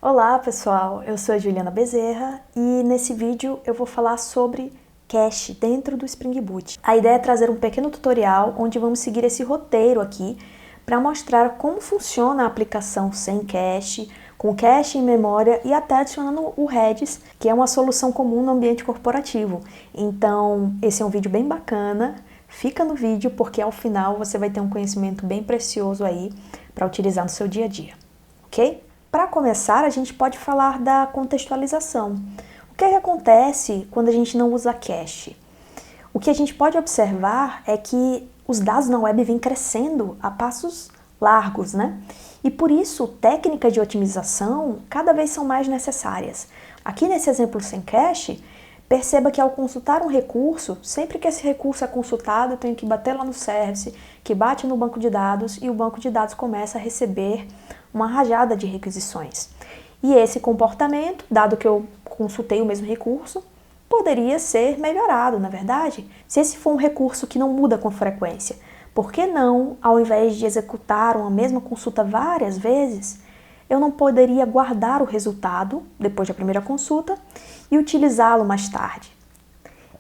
Olá pessoal, eu sou a Juliana Bezerra e nesse vídeo eu vou falar sobre cache dentro do Spring Boot. A ideia é trazer um pequeno tutorial onde vamos seguir esse roteiro aqui para mostrar como funciona a aplicação sem cache, com cache em memória e até adicionando o Redis, que é uma solução comum no ambiente corporativo. Então esse é um vídeo bem bacana, fica no vídeo porque ao final você vai ter um conhecimento bem precioso aí para utilizar no seu dia a dia, ok? Para começar, a gente pode falar da contextualização. O que acontece quando a gente não usa cache? O que a gente pode observar é que os dados na web vêm crescendo a passos largos, né? E por isso, técnicas de otimização cada vez são mais necessárias. Aqui nesse exemplo sem cache, perceba que ao consultar um recurso, sempre que esse recurso é consultado, eu tenho que bater lá no service, que bate no banco de dados e o banco de dados começa a receber uma rajada de requisições. E esse comportamento, dado que eu consultei o mesmo recurso, poderia ser melhorado, na verdade, se esse for um recurso que não muda com frequência. Por que não, ao invés de executar uma mesma consulta várias vezes, eu não poderia guardar o resultado, depois da primeira consulta, e utilizá-lo mais tarde?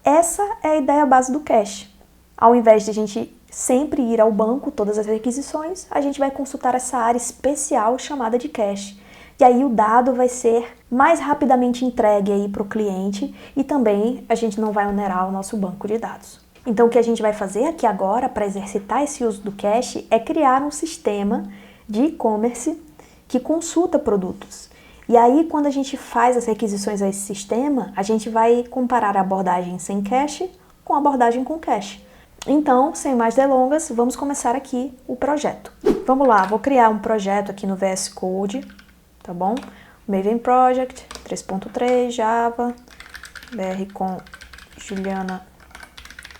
Essa é a ideia base do cache. Ao invés de a gente sempre ir ao banco, todas as requisições, a gente vai consultar essa área especial chamada de cache. E aí o dado vai ser mais rapidamente entregue aí para o cliente e também a gente não vai onerar o nosso banco de dados. Então o que a gente vai fazer aqui agora para exercitar esse uso do cache é criar um sistema de e-commerce que consulta produtos. E aí quando a gente faz as requisições a esse sistema, a gente vai comparar a abordagem sem cache com a abordagem com cache. Então, sem mais delongas, vamos começar aqui o projeto. Vamos lá, vou criar um projeto aqui no VS Code, tá bom? Maven Project 3.3, Java, BR com Juliana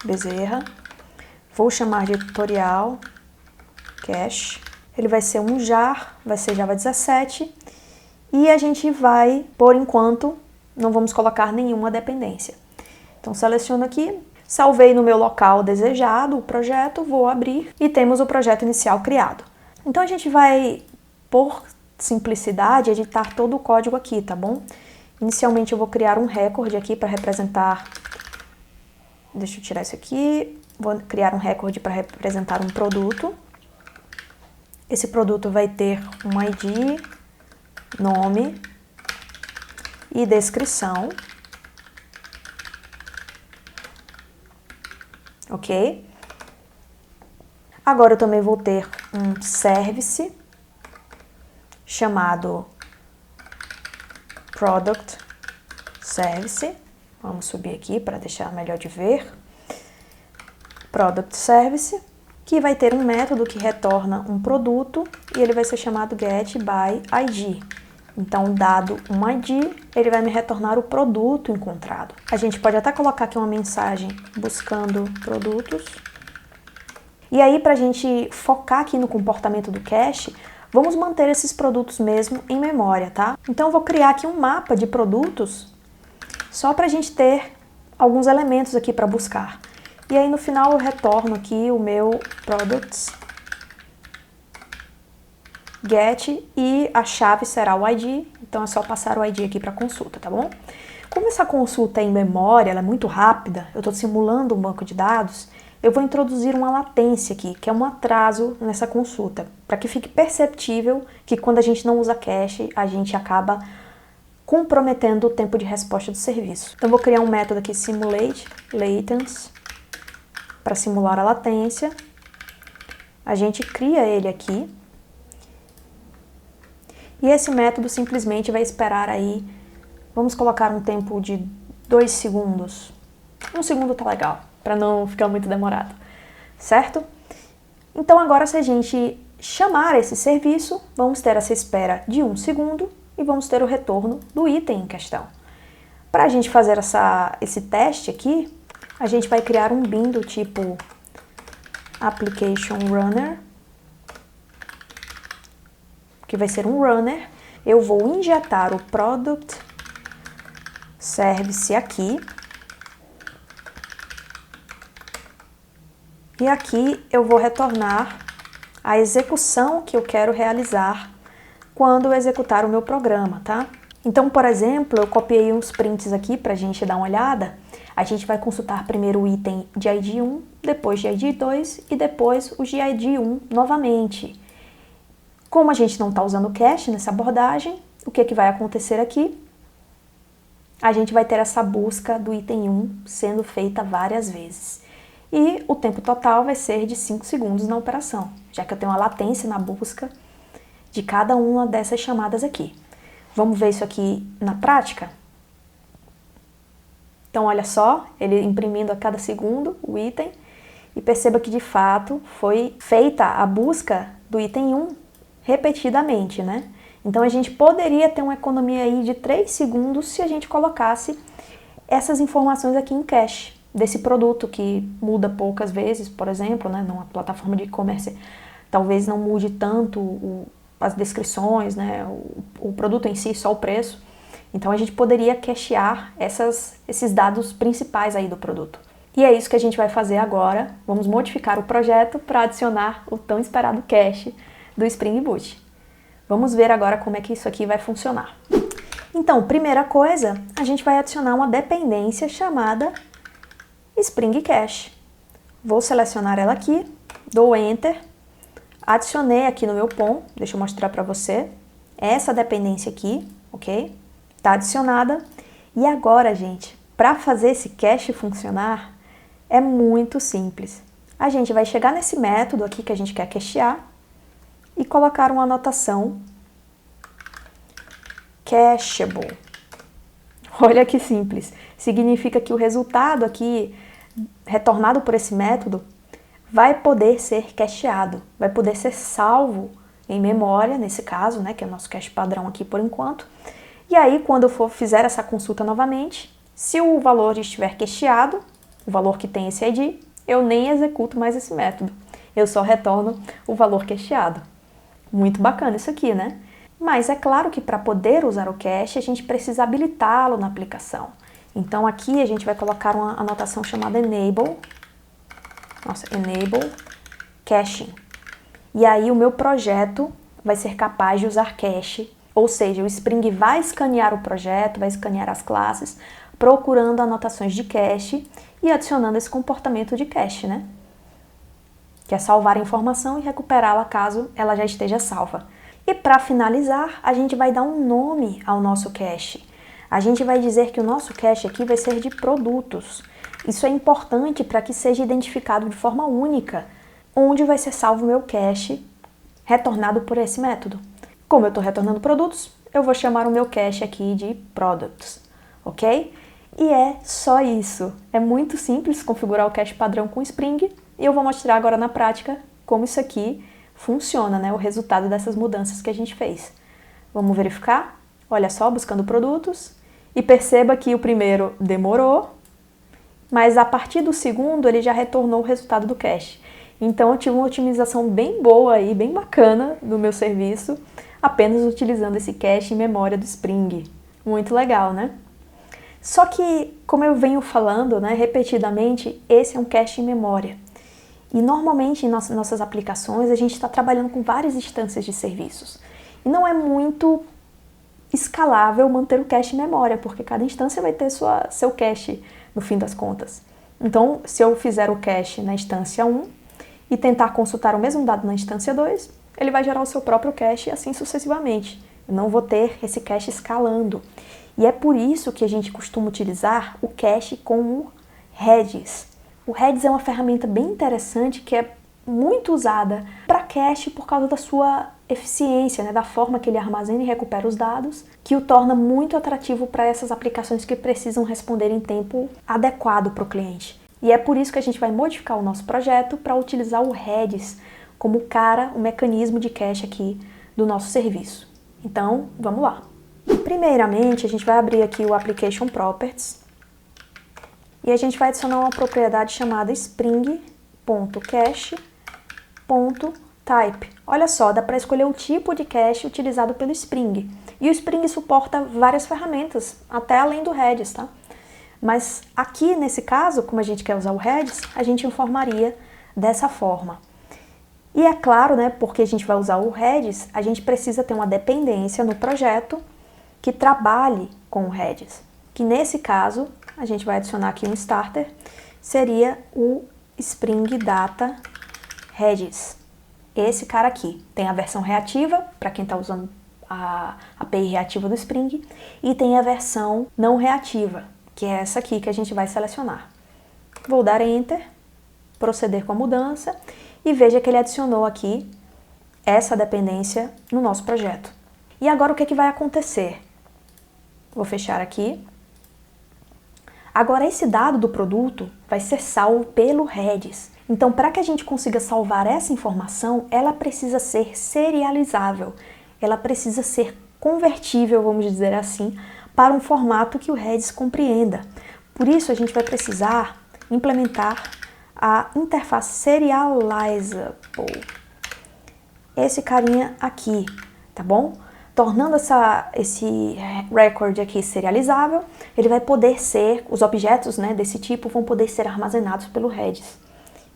Bezerra. Vou chamar de tutorial cache. Ele vai ser um jar, vai ser Java 17. E a gente vai, por enquanto, não vamos colocar nenhuma dependência. Então, seleciono aqui. Salvei no meu local desejado o projeto, vou abrir e temos o projeto inicial criado. Então a gente vai, por simplicidade, editar todo o código aqui, tá bom? Inicialmente eu vou criar um recorde aqui para representar, deixa eu tirar isso aqui, vou criar um recorde para representar um produto. Esse produto vai ter um ID, nome e descrição. Ok? Agora eu também vou ter um service chamado Product Service. Vamos subir aqui para deixar melhor de ver. Product Service, que vai ter um método que retorna um produto e ele vai ser chamado getById. Então, dado um ID, ele vai me retornar o produto encontrado. A gente pode até colocar aqui uma mensagem buscando produtos. E aí, para a gente focar aqui no comportamento do cache, vamos manter esses produtos mesmo em memória, tá? Então, eu vou criar aqui um mapa de produtos, só para a gente ter alguns elementos aqui para buscar. E aí, no final, eu retorno aqui o meu products get e a chave será o ID, então é só passar o ID aqui para consulta, tá bom? Como essa consulta é em memória, ela é muito rápida, eu estou simulando um banco de dados, eu vou introduzir uma latência aqui, que é um atraso nessa consulta, para que fique perceptível que quando a gente não usa cache, a gente acaba comprometendo o tempo de resposta do serviço. Então vou criar um método aqui, simulate latency, para simular a latência. A gente cria ele aqui. E esse método simplesmente vai esperar aí, vamos colocar um tempo de 2 segundos. 1 segundo tá legal, para não ficar muito demorado, certo? Então agora se a gente chamar esse serviço, vamos ter essa espera de 1 segundo e vamos ter o retorno do item em questão. Para a gente fazer esse teste aqui, a gente vai criar um bin do tipo application runner, que vai ser um runner. Eu vou injetar o product service aqui. E aqui eu vou retornar a execução que eu quero realizar quando eu executar o meu programa, tá? Então, por exemplo, eu copiei uns prints aqui para a gente dar uma olhada. A gente vai consultar primeiro o item de ID 1, depois de ID 2 e depois o de ID 1 novamente. Como a gente não está usando cache nessa abordagem, o que vai acontecer aqui? A gente vai ter essa busca do item 1 sendo feita várias vezes. E o tempo total vai ser de 5 segundos na operação, já que eu tenho uma latência na busca de cada uma dessas chamadas aqui. Vamos ver isso aqui na prática? Então, olha só, ele imprimindo a cada segundo o item, e perceba que de fato foi feita a busca do item 1 repetidamente, né? Então a gente poderia ter uma economia aí de 3 segundos se a gente colocasse essas informações aqui em cache desse produto que muda poucas vezes, por exemplo, né, numa plataforma de e-commerce, talvez não mude tanto as descrições, né, o produto em si, só o preço. Então a gente poderia cachear esses dados principais aí do produto. E é isso que a gente vai fazer agora. Vamos modificar o projeto para adicionar o tão esperado cache do Spring Boot. Vamos ver agora como é que isso aqui vai funcionar. Então, primeira coisa, a gente vai adicionar uma dependência chamada Spring Cache. Vou selecionar ela aqui, dou Enter, adicionei aqui no meu POM, deixa eu mostrar para você, essa dependência aqui, ok? Está adicionada. E agora, gente, para fazer esse cache funcionar, é muito simples. A gente vai chegar nesse método aqui que a gente quer cachear e colocar uma anotação cacheable. Olha que simples. Significa que o resultado aqui, retornado por esse método, vai poder ser cacheado, vai poder ser salvo em memória, nesse caso, né, que é o nosso cache padrão aqui por enquanto. E aí, quando eu fizer essa consulta novamente, se o valor estiver cacheado, o valor que tem esse ID, eu nem executo mais esse método. Eu só retorno o valor cacheado. Muito bacana isso aqui, né? Mas é claro que para poder usar o cache, a gente precisa habilitá-lo na aplicação. Então aqui a gente vai colocar uma anotação chamada enable caching. E aí o meu projeto vai ser capaz de usar cache, ou seja, o Spring vai escanear o projeto, vai escanear as classes, procurando anotações de cache e adicionando esse comportamento de cache, né? Que é salvar a informação e recuperá-la caso ela já esteja salva. E para finalizar, a gente vai dar um nome ao nosso cache. A gente vai dizer que o nosso cache aqui vai ser de produtos. Isso é importante para que seja identificado de forma única onde vai ser salvo o meu cache retornado por esse método. Como eu estou retornando produtos, eu vou chamar o meu cache aqui de products, ok? E é só isso. É muito simples configurar o cache padrão com Spring e eu vou mostrar agora na prática como isso aqui funciona, né? O resultado dessas mudanças que a gente fez. Vamos verificar? Olha só, buscando produtos. E perceba que o primeiro demorou, mas a partir do segundo ele já retornou o resultado do cache. Então eu tive uma otimização bem boa aí, bem bacana no meu serviço, apenas utilizando esse cache em memória do Spring. Muito legal, né? Só que, como eu venho falando, né, repetidamente, esse é um cache em memória. E normalmente em nossas aplicações a gente está trabalhando com várias instâncias de serviços. E não é muito escalável manter o cache em memória, porque cada instância vai ter seu cache no fim das contas. Então, se eu fizer o cache na instância 1 e tentar consultar o mesmo dado na instância 2, ele vai gerar o seu próprio cache e assim sucessivamente. Eu não vou ter esse cache escalando. E é por isso que a gente costuma utilizar o cache com o Redis. O Redis é uma ferramenta bem interessante que é muito usada para cache por causa da sua eficiência, né, da forma que ele armazena e recupera os dados, que o torna muito atrativo para essas aplicações que precisam responder em tempo adequado para o cliente. E é por isso que a gente vai modificar o nosso projeto para utilizar o Redis como o mecanismo de cache aqui do nosso serviço. Então, vamos lá. Primeiramente, a gente vai abrir aqui o Application Properties e a gente vai adicionar uma propriedade chamada spring.cache.type. Olha só, dá para escolher o tipo de cache utilizado pelo Spring. E o Spring suporta várias ferramentas, até além do Redis, tá? Mas aqui, nesse caso, como a gente quer usar o Redis, a gente informaria dessa forma. E é claro, né, porque a gente vai usar o Redis, a gente precisa ter uma dependência no projeto que trabalhe com o Redis. Que nesse caso, a gente vai adicionar aqui um starter, seria o Spring Data Redis. Esse cara aqui tem a versão reativa, para quem está usando a API reativa do Spring, e tem a versão não reativa, que é essa aqui que a gente vai selecionar. Vou dar Enter, proceder com a mudança, e veja que ele adicionou aqui essa dependência no nosso projeto. E agora o que vai acontecer? Vou fechar aqui. Agora esse dado do produto vai ser salvo pelo Redis. Então, para que a gente consiga salvar essa informação, ela precisa ser serializável. Ela precisa ser convertível, vamos dizer assim, para um formato que o Redis compreenda. Por isso, a gente vai precisar implementar a interface serializable. Esse carinha aqui, tá bom? Tornando esse record aqui serializável, ele vai poder ser, os objetos, né, desse tipo vão poder ser armazenados pelo Redis.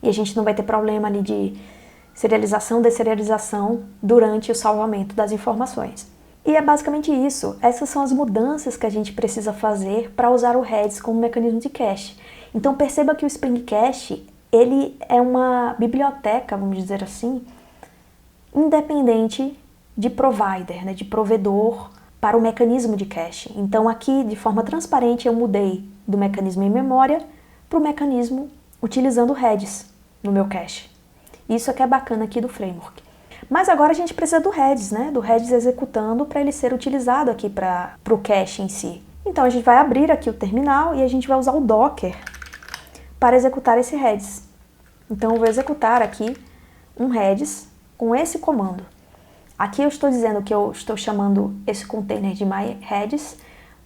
E a gente não vai ter problema ali de serialização e deserialização durante o salvamento das informações. E é basicamente isso. Essas são as mudanças que a gente precisa fazer para usar o Redis como mecanismo de cache. Então perceba que o Spring Cache, ele é uma biblioteca, vamos dizer assim, independente de provider, né, de provedor para o mecanismo de cache. Então aqui, de forma transparente, eu mudei do mecanismo em memória para o mecanismo utilizando o Redis no meu cache. Isso é que é bacana aqui do framework. Mas agora a gente precisa do Redis, né? Do Redis executando para ele ser utilizado aqui para o cache em si. Então a gente vai abrir aqui o terminal e a gente vai usar o Docker para executar esse Redis. Então eu vou executar aqui um Redis com esse comando. Aqui eu estou dizendo que eu estou chamando esse container de myRedis,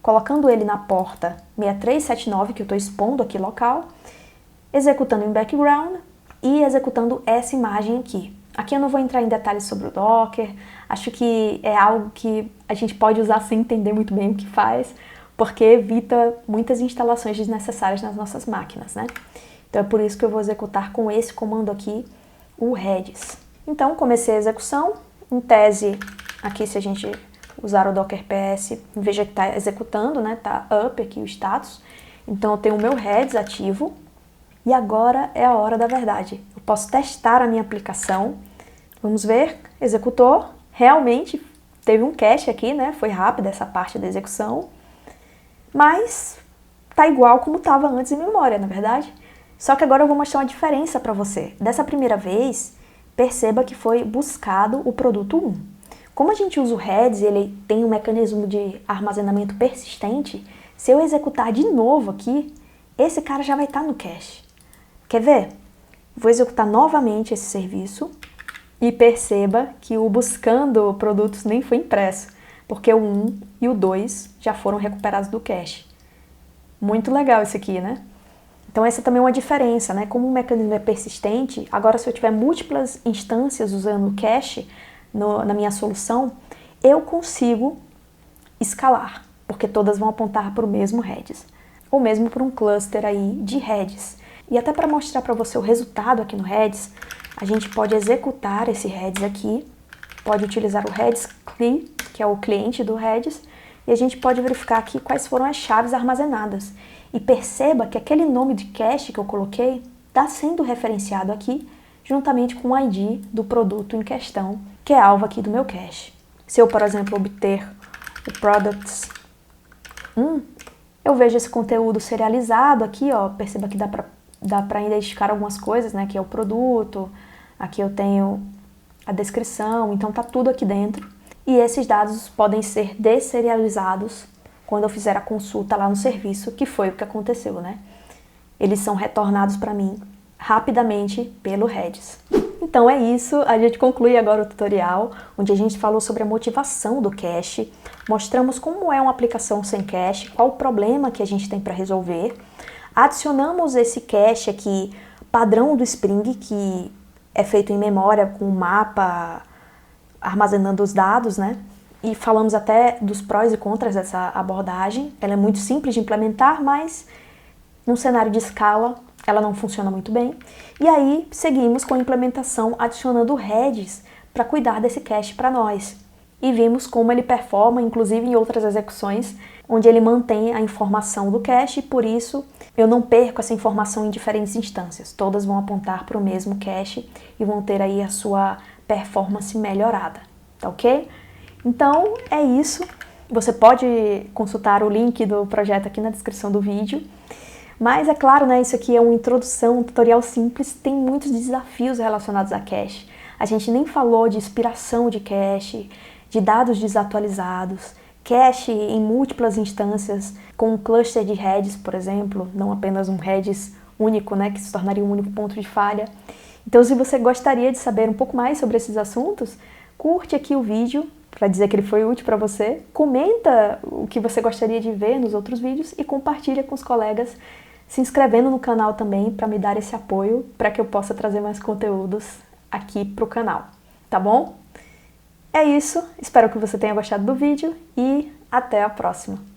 colocando ele na porta 6379, que eu estou expondo aqui local, executando em background e executando essa imagem aqui. Aqui eu não vou entrar em detalhes sobre o Docker, acho que é algo que a gente pode usar sem entender muito bem o que faz, porque evita muitas instalações desnecessárias nas nossas máquinas, né? Então é por isso que eu vou executar com esse comando aqui, o Redis. Então comecei a execução, em tese, aqui se a gente usar o Docker PS, veja que está executando, né? Está up aqui o status. Então eu tenho o meu Redis ativo. E agora é a hora da verdade. Eu posso testar a minha aplicação. Vamos ver, executou. Realmente teve um cache aqui, né? Foi rápida essa parte da execução. Mas tá igual como estava antes em memória, na verdade. Só que agora eu vou mostrar uma diferença para você. Dessa primeira vez, perceba que foi buscado o produto 1. Como a gente usa o Redis e ele tem um mecanismo de armazenamento persistente, se eu executar de novo aqui, esse cara já vai estar no cache. Quer ver? Vou executar novamente esse serviço e perceba que o buscando produtos nem foi impresso, porque o 1 e o 2 já foram recuperados do cache. Muito legal isso aqui, né? Então essa também é uma diferença, né? Como o mecanismo é persistente, agora se eu tiver múltiplas instâncias usando o cache na minha solução, eu consigo escalar, porque todas vão apontar para o mesmo Redis, ou mesmo para um cluster aí de Redis. E até para mostrar para você o resultado aqui no Redis, a gente pode executar esse Redis aqui, pode utilizar o Redis CLI, que é o cliente do Redis, e a gente pode verificar aqui quais foram as chaves armazenadas. E perceba que aquele nome de cache que eu coloquei está sendo referenciado aqui, juntamente com o ID do produto em questão, que é alvo aqui do meu cache. Se eu, por exemplo, obter o products 1, eu vejo esse conteúdo serializado aqui, ó, perceba que dá para identificar algumas coisas, né? Aqui é o produto, aqui eu tenho a descrição, então tá tudo aqui dentro. E esses dados podem ser desserializados quando eu fizer a consulta lá no serviço, que foi o que aconteceu, né? Eles são retornados para mim rapidamente pelo Redis. Então é isso, a gente conclui agora o tutorial, onde a gente falou sobre a motivação do cache, mostramos como é uma aplicação sem cache, qual o problema que a gente tem para resolver, adicionamos esse cache aqui, padrão do Spring, que é feito em memória com um mapa armazenando os dados, né? E falamos até dos prós e contras dessa abordagem. Ela é muito simples de implementar, mas Num cenário de escala, ela não funciona muito bem. E aí, seguimos com a implementação adicionando Redis para cuidar desse cache para nós. E vimos como ele performa, inclusive em outras execuções, onde ele mantém a informação do cache, e por isso eu não perco essa informação em diferentes instâncias. Todas vão apontar para o mesmo cache e vão ter aí a sua performance melhorada, tá ok? Então é isso. Você pode consultar o link do projeto aqui na descrição do vídeo. Mas é claro, né, isso aqui é uma introdução, um tutorial simples, tem muitos desafios relacionados a cache. A gente nem falou de expiração de cache, de dados desatualizados, cache em múltiplas instâncias, com um cluster de Redis, por exemplo, não apenas um Redis único, né, que se tornaria um único ponto de falha. Então, se você gostaria de saber um pouco mais sobre esses assuntos, curte aqui o vídeo, para dizer que ele foi útil para você, comenta o que você gostaria de ver nos outros vídeos e compartilha com os colegas, se inscrevendo no canal também para me dar esse apoio, para que eu possa trazer mais conteúdos aqui para o canal, tá bom? É isso, espero que você tenha gostado do vídeo e até a próxima!